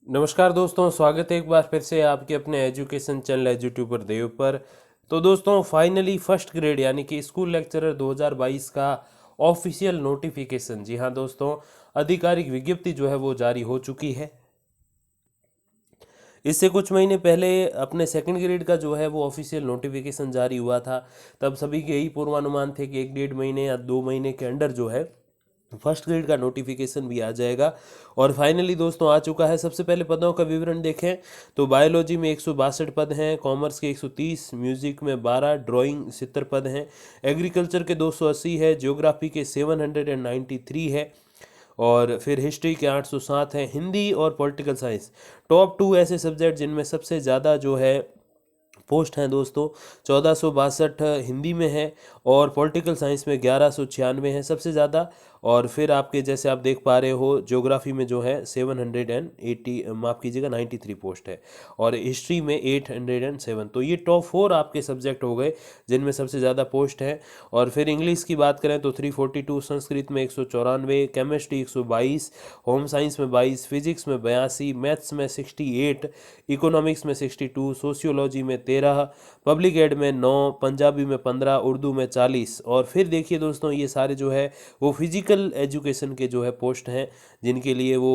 नमस्कार दोस्तों, स्वागत है एक बार फिर से आपके अपने एजुकेशन चैनल एजुट्यूबर देव पर। तो दोस्तों फाइनली फर्स्ट ग्रेड यानी कि स्कूल लेक्चरर 2022 का ऑफिशियल नोटिफिकेशन, जी हाँ दोस्तों, आधिकारिक विज्ञप्ति जो है वो जारी हो चुकी है। इससे कुछ महीने पहले अपने सेकंड ग्रेड का जो है वो ऑफिशियल नोटिफिकेशन जारी हुआ था। तब सभी के यही पूर्वानुमान थे कि एक डेढ़ महीने या 2 महीने के अंदर जो है फर्स्ट ग्रेड का नोटिफिकेशन भी आ जाएगा। और फाइनली दोस्तों आ चुका है। सबसे पहले पदों का विवरण देखें तो बायोलॉजी में 162 पद हैं, कॉमर्स के 130, म्यूजिक में 12, ड्राइंग 70 पद हैं, एग्रीकल्चर के 280 है, ज्योग्राफी के 793 है, और फिर हिस्ट्री के 807 हैं। हिंदी और पॉलिटिकल साइंस टॉप 2 ऐसे सब्जेक्ट जिनमें सबसे ज़्यादा जो है पोस्ट हैं दोस्तों। 1462 हिंदी में है और पॉलिटिकल साइंस में 1196 है सबसे ज़्यादा। और फिर आपके जैसे आप देख पा रहे हो ज्योग्राफी में जो है 780, माफ़ कीजिएगा 93 पोस्ट है, और हिस्ट्री में 807। तो ये टॉप 4 आपके सब्जेक्ट हो गए जिनमें सबसे ज़्यादा पोस्ट है। और फिर इंग्लिश की बात करें तो 342, संस्कृत में 194, केमिस्ट्री 122, होम साइंस में 22, फिजिक्स में 82, मैथ्स में 68, इकोनॉमिक्स में 62, सोशियोलॉजी में 13, पब्लिक एड में 9, पंजाबी में 15, उर्दू में 40। और फिर देखिए दोस्तों ये सारे जो है वो फिजिकल एजुकेशन के जो है पोस्ट हैं, जिनके लिए वो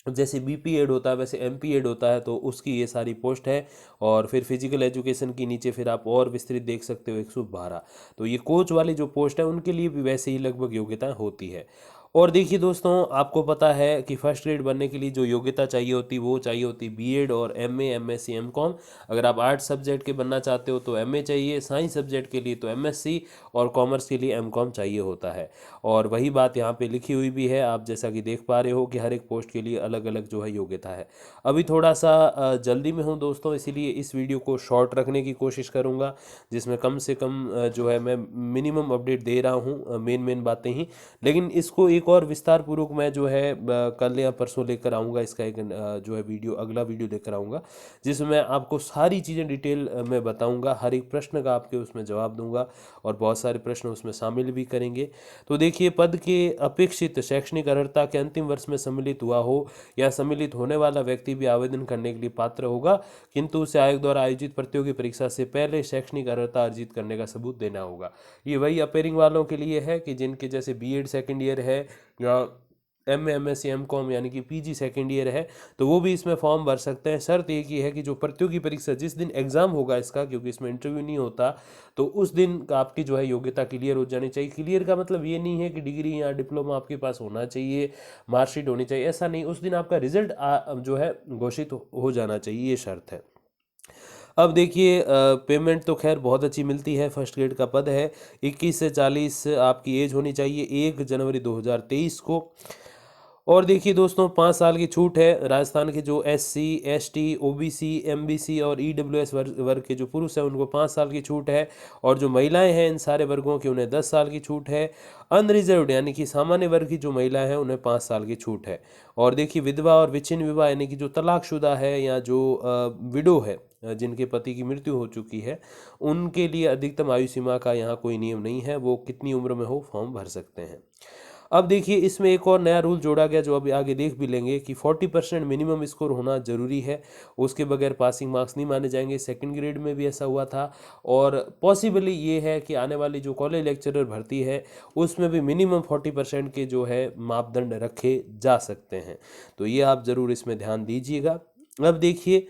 जैसे बीपी एड होता है वैसे एमपी एड होता है, तो उसकी ये सारी पोस्ट है। और फिर फिजिकल एजुकेशन की नीचे फिर आप और विस्तृत देख सकते हो 112। तो ये कोच वाली जो पोस्ट है उनके लिए भी वैसे ही लगभग योग्यता होती है। और देखिए दोस्तों, आपको पता है कि फर्स्ट ग्रेड बनने के लिए जो योग्यता चाहिए होती वो चाहिए होती बीएड और एमए, एमएससी, एमकॉम। अगर आप आर्ट्स सब्जेक्ट के बनना चाहते हो तो एमए चाहिए, साइंस सब्जेक्ट के लिए तो एमएससी, और कॉमर्स के लिए एमकॉम चाहिए होता है। और वही बात यहाँ पे लिखी हुई भी है, आप जैसा कि देख पा रहे हो कि हर एक पोस्ट के लिए अलग अलग जो है योग्यता है। अभी थोड़ा सा जल्दी में हूँ दोस्तों, इसीलिए इस वीडियो को शॉर्ट रखने की कोशिश करूँगा, जिसमें कम से कम जो है मैं मिनिमम अपडेट दे रहा हूँ, मेन मेन बातें ही। लेकिन इसको एक और विस्तार पूर्वक मैं जो है कल या परसों लेकर आऊँगा। इसका एक जो है वीडियो, अगला वीडियो लेकर आऊँगा, जिसमें मैं आपको सारी चीज़ें डिटेल में बताऊँगा, हर एक प्रश्न का आपके उसमें जवाब दूंगा, और बहुत सारे प्रश्न उसमें शामिल भी करेंगे। तो देखिए, पद के अपेक्षित शैक्षणिक अर्हता के अंतिम वर्ष में सम्मिलित हुआ हो या सम्मिलित होने वाला व्यक्ति भी आवेदन करने के लिए पात्र होगा, किंतु उसे आयोग द्वारा आयोजित प्रतियोगी परीक्षा से पहले शैक्षणिक अर्हता अर्जित करने का सबूत देना होगा। ये वही अपेयरिंग वालों के लिए है कि जिनके जैसे बीएड सेकेंड ईयर है या M M S C M com यानी कि पीजी सेकेंड ईयर है, तो वो भी इसमें फॉर्म भर सकते हैं। शर्त एक ही है कि जो प्रतियोगी परीक्षा जिस दिन एग्जाम होगा इसका, क्योंकि इसमें इंटरव्यू नहीं होता, तो उस दिन का आपकी जो है योग्यता क्लियर हो जानी चाहिए। क्लियर का मतलब ये नहीं है कि डिग्री या डिप्लोमा आपके पास होना चाहिए, मार्कशीट होनी चाहिए, ऐसा नहीं। उस दिन आपका रिजल्ट जो है घोषित हो जाना चाहिए, ये शर्त है। अब देखिए, पेमेंट तो खैर बहुत अच्छी मिलती है। फर्स्ट ग्रेड का पद है, 21 से 40 आपकी एज होनी चाहिए 1 जनवरी 2023 को। और देखिए दोस्तों, 5 साल की छूट है। राजस्थान के जो एससी, एसटी, ओबीसी, एमबीसी और ईडब्ल्यूएस वर्ग के जो पुरुष हैं उनको 5 साल की छूट है, और जो महिलाएं हैं इन सारे वर्गों की उन्हें 10 साल की छूट है। अनरिजर्व्ड यानी कि सामान्य वर्ग की जो महिलाएं हैं उन्हें 5 साल की छूट है। और देखिए, विधवा और विच्छिन्न विवाह यानी कि जो तलाकशुदा है या जो विडो है, जिनके पति की मृत्यु हो चुकी है, उनके लिए अधिकतम आयु सीमा का यहाँ कोई नियम नहीं है, वो कितनी उम्र में हो फॉर्म भर सकते हैं। अब देखिए, इसमें एक और नया रूल जोड़ा गया जो अभी आगे देख भी लेंगे कि 40% मिनिमम स्कोर होना जरूरी है, उसके बगैर पासिंग मार्क्स नहीं माने जाएंगे। सेकंड ग्रेड में भी ऐसा हुआ था, और पॉसिबली ये है कि आने वाली जो कॉलेज लेक्चरर भर्ती है उसमें भी मिनिमम 40% के जो है मापदंड रखे जा सकते हैं। तो ये आप ज़रूर इसमें ध्यान दीजिएगा। अब देखिए,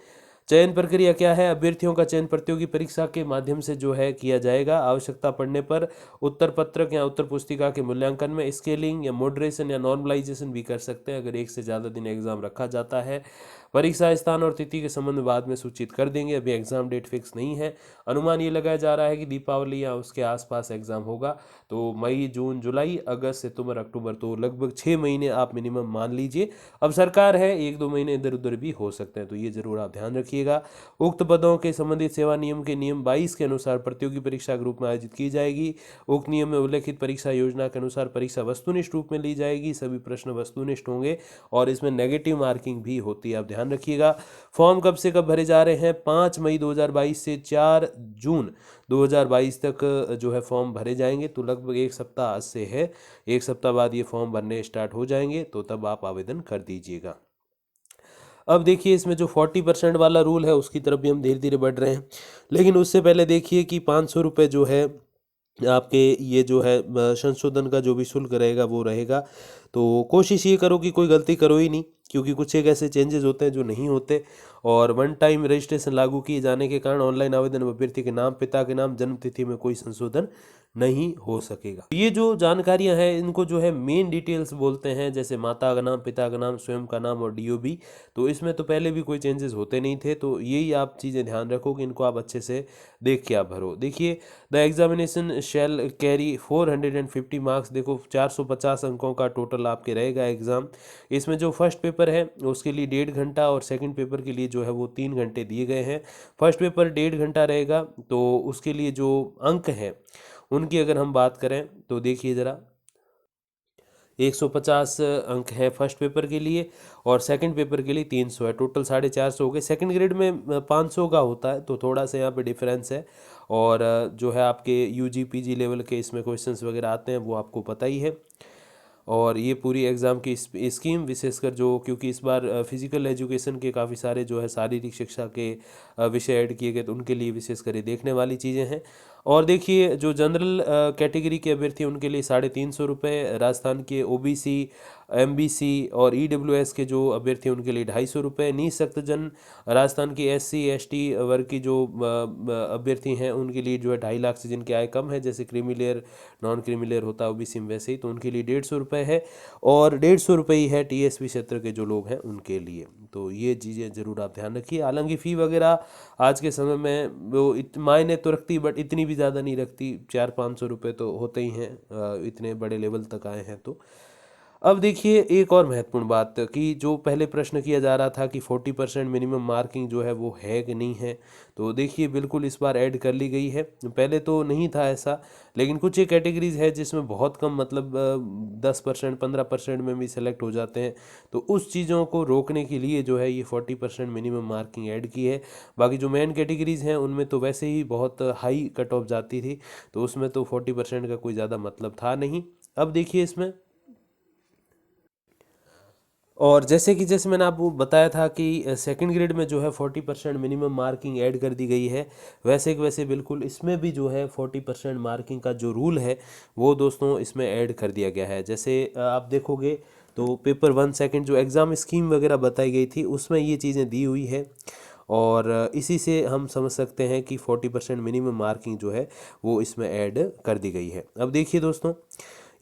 चयन प्रक्रिया क्या है। अभ्यर्थियों का चयन प्रतियोगी परीक्षा के माध्यम से जो है किया जाएगा। आवश्यकता पड़ने पर उत्तर पत्रक या उत्तर पुस्तिका के मूल्यांकन में स्केलिंग या मॉडरेशन या नॉर्मलाइजेशन भी कर सकते हैं अगर एक से ज़्यादा दिन एग्जाम रखा जाता है। परीक्षा स्थान और तिथि के संबंध में बाद में सूचित कर देंगे, अभी एग्जाम डेट फिक्स नहीं है। अनुमान ये लगाया जा रहा है कि दीपावली या उसके आसपास एग्जाम होगा। तो मई, जून, जुलाई, अगस्त, सितंबर, अक्टूबर, तो लगभग 6 महीने आप मिनिमम मान लीजिए। अब सरकार है, 1-2 महीने इधर उधर भी हो सकते हैं, तो ये जरूर आप ध्यान रखिएगा। उक्त पदों के संबंधित सेवा नियम के नियम 22 के अनुसार प्रतियोगी परीक्षा के रूप में आयोजित की जाएगी। उक्त नियम में उल्लेखित परीक्षा योजना के अनुसार परीक्षा वस्तुनिष्ठ रूप में ली जाएगी, सभी प्रश्न वस्तुनिष्ठ होंगे, और इसमें नेगेटिव मार्किंग भी होती है, आप ध्यान रखिएगा। फॉर्म कब से कब भरे जा रहे हैं? 5 मई 2022 से 4 जून 2022 तक जो है फॉर्म भरे जाएंगे। तो लगभग एक सप्ताह आज से है, एक सप्ताह बाद ये फॉर्म भरने स्टार्ट हो जाएंगे, तो तब आप आवेदन कर दीजिएगा। अब देखिए इसमें जो 40% वाला रूल है उसकी तरफ भी हम धीरे धीरे बढ़ रहे हैं, लेकिन उससे पहले देखिए कि 500 रुपये जो है आपके ये जो है संशोधन का जो भी शुल्क रहेगा वो रहेगा। तो कोशिश ये करो कि कोई गलती करो ही नहीं, क्योंकि कुछ एक ऐसे चेंजेस होते हैं जो नहीं होते, और वन टाइम रजिस्ट्रेशन लागू किए जाने के कारण ऑनलाइन आवेदन में अभ्यर्थी के नाम, पिता के नाम, जन्म तिथि में कोई संशोधन नहीं हो सकेगा। ये जो जानकारियां हैं इनको जो है मेन डिटेल्स बोलते हैं, जैसे माता का नाम, पिता का नाम, स्वयं का नाम और डीओबी। तो इसमें तो पहले भी कोई चेंजेस होते नहीं थे, तो यही आप चीज़ें ध्यान रखो कि इनको आप अच्छे से देख के आप भरो। देखिए the examination shall carry 450 marks, देखो 450 अंकों का टोटल आपके रहेगा एग्ज़ाम। इसमें जो फर्स्ट पेपर है उसके लिए 1.5 घंटा और सेकंड पेपर के लिए जो है वो 3 घंटे दिए गए हैं। फर्स्ट पेपर 1.5 घंटा रहेगा, तो उसके लिए जो अंक हैं उनकी अगर हम बात करें तो देखिए ज़रा 150 अंक है फर्स्ट पेपर के लिए, और सेकंड पेपर के लिए 300 है, टोटल 450 हो गए। सेकंड ग्रेड में 500 का होता है, तो थोड़ा सा यहाँ पे डिफरेंस है। और जो है आपके यूजी पीजी लेवल के इसमें क्वेश्चंस वगैरह आते हैं वो आपको पता ही है। और ये पूरी एग्ज़ाम की स्कीम विशेषकर जो, क्योंकि इस बार फिजिकल एजुकेशन के काफ़ी सारे जो है शारीरिक शिक्षा के विषय ऐड किए गए, तो उनके लिए विशेषकर ये देखने वाली चीज़ें हैं। और देखिए जो जनरल कैटेगरी के अभ्यर्थी उनके लिए 350 रुपये, राजस्थान के ओबीसी, एमबीसी और ईडब्ल्यूएस के जो अभ्यर्थी उनके लिए 250 रुपये, निःशक्तजन राजस्थान की एससी एसटी वर्ग की जो अभ्यर्थी हैं उनके लिए जो है 2.5 लाख से जिनकी आय कम है, जैसे creamy layer, non creamy layer होता है ओबीसी में वैसे ही, तो उनके लिए 150 रुपये है। और 150 रुपये ही है टीएसपी क्षेत्र के जो लोग हैं उनके लिए। तो ये चीज़ें ज़रूर आप ध्यान रखिए। हालांकि फ़ी वगैरह आज के समय में वो मायने तो रखती, बट इतनी भी ज़्यादा नहीं रखती, 400-500 रुपये तो होते ही हैं, इतने बड़े लेवल तक आए हैं तो। अब देखिए एक और महत्वपूर्ण बात कि जो पहले प्रश्न किया जा रहा था कि 40% मिनिमम मार्किंग जो है वो है कि नहीं है, तो देखिए बिल्कुल इस बार ऐड कर ली गई है। पहले तो नहीं था ऐसा, लेकिन कुछ एक कैटेगरीज है जिसमें बहुत कम, मतलब 10% 15% में भी सेलेक्ट हो जाते हैं, तो उस चीज़ों को रोकने के लिए जो है ये 40% मिनिमम मार्किंग ऐड की है। बाकी जो मेन कैटेगरीज हैं उनमें तो वैसे ही बहुत हाई कट ऑफ जाती थी, तो उसमें तो 40% का कोई ज़्यादा मतलब था नहीं। अब देखिए इसमें, और जैसे मैंने आपको बताया था कि सेकंड ग्रेड में जो है 40% मिनिमम मार्किंग ऐड कर दी गई है, वैसे कि वैसे बिल्कुल इसमें भी जो है 40% मार्किंग का जो रूल है वो दोस्तों इसमें ऐड कर दिया गया है। जैसे आप देखोगे तो पेपर 1 सेकंड जो एग्ज़ाम स्कीम वगैरह बताई गई थी उसमें ये चीज़ें दी हुई है, और इसी से हम समझ सकते हैं कि 40% मिनिमम मार्किंग जो है वो इसमें ऐड कर दी गई है। अब देखिए दोस्तों,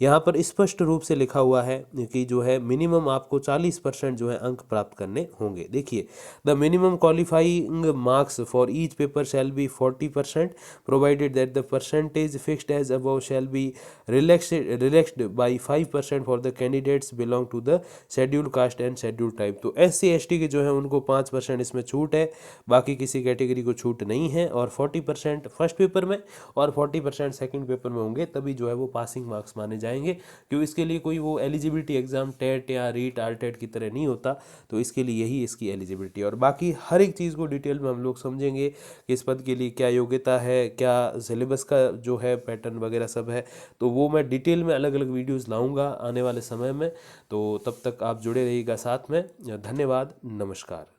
यहाँ पर स्पष्ट रूप से लिखा हुआ है कि जो है मिनिमम आपको 40% जो है अंक प्राप्त करने होंगे। देखिए the minimum qualifying marks for each paper shall be 40%, provided that the percentage fixed as above shall be relaxed by 5% for the candidates belong to the scheduled caste and scheduled type. तो SC ST के जो है उनको 5% इसमें छूट है, बाकी किसी कैटेगरी को छूट नहीं है। और 40% फर्स्ट पेपर में और 40% सेकंड पेपर में होंगे, तभी जो है वो पासिंग मार्क्स माने जाएंगे, क्योंकि इसके लिए कोई वो एलिजिबिलिटी एग्जाम टेट या रीट आरटेट की तरह नहीं होता, तो इसके लिए यही इसकी एलिजिबिलिटी। और बाकी हर एक चीज़ को डिटेल में हम लोग समझेंगे कि इस पद के लिए क्या योग्यता है, क्या सिलेबस का जो है पैटर्न वगैरह सब है, तो वो मैं डिटेल में अलग अलग वीडियोज़ लाऊंगा आने वाले समय में। तो तब तक आप जुड़े रहिएगा साथ में। धन्यवाद, नमस्कार।